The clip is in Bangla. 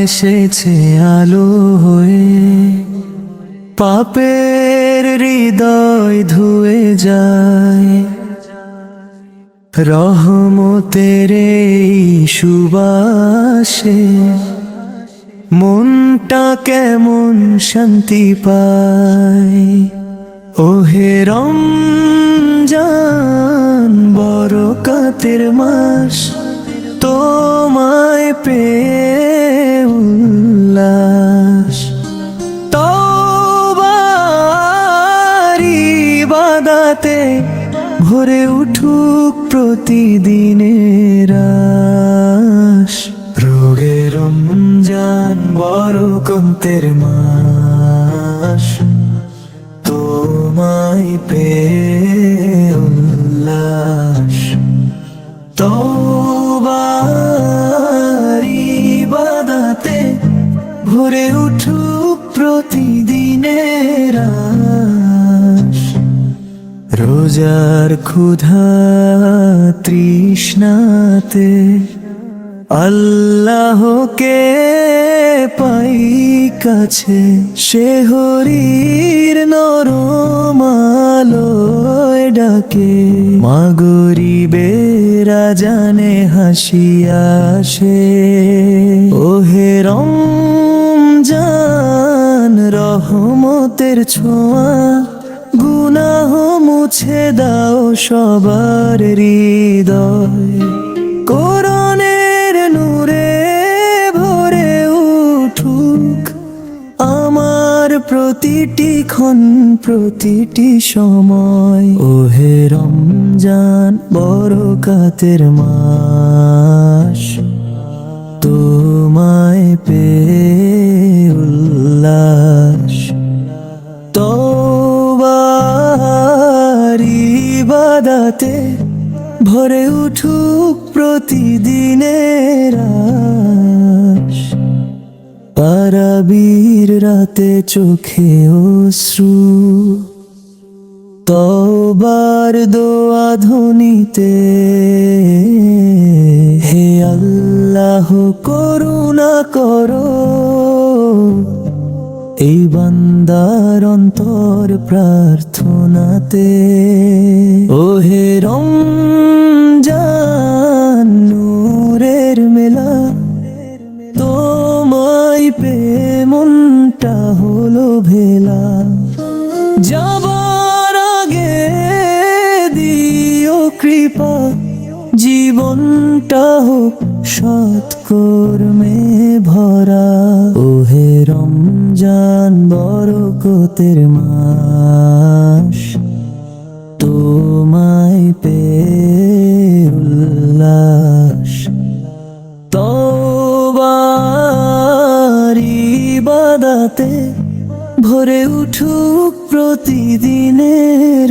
এসেছে আলো হয়ে, পাপের হৃদয় ধুয়ে যায়। রহমতের এই সুবাসে মনটা কেমন শান্তি পায়। ওহে রমজান বরকতের মাস, তোমায় পেয়ে উল্লাস। তওবার ইবাদতে ভরে উঠুক প্রতিদিনের আশ। রোগে রমজান বরকতের মাস, তোমায় পেয়ে উল্লাস। তওবার ইবাদতে ভরে উঠুক প্রতিদিনের আশ। রোজার ক্ষুধা তৃষ্ণাতে আল্লাহকে পাই কাছে, সে হরির নরম আলোয় ডাকে। মাগরিবের আজানে হাসি আসে। ওহে রমজান রহমতের ছোঁয়া, গুনাহ মুছে দাও সবার হৃদয়। কোরআনের নূরে ভরে উঠুক আমার প্রতিটি ক্ষণ প্রতিটি সময়। ওহে রমজান বরকতের মাস, তোমায় পেয়ে উল্লাস। তওবার ইবাদতে ভরে উঠুক প্রতিদিনের আশ। তারাবির রাতে চোখে অশ্রু, তওবার দোয়া ধ্বনিতে। হে আল্লাহ করুণা করো এই বান্দার অন্তর প্রার্থনাতে। ওহে রমজান নূরের মেলা, তোমায় পেয়ে মনটা হলো ভেলা। যাবার আগে দিও কৃপা, জীবনটা হোক সৎকর্মে ভরা। ওহে রমজান বরকতের মাস, তোমায় পেয়ে উল্লাস। তওবার ইবাদতে ভরে উঠুক প্রতিদিনের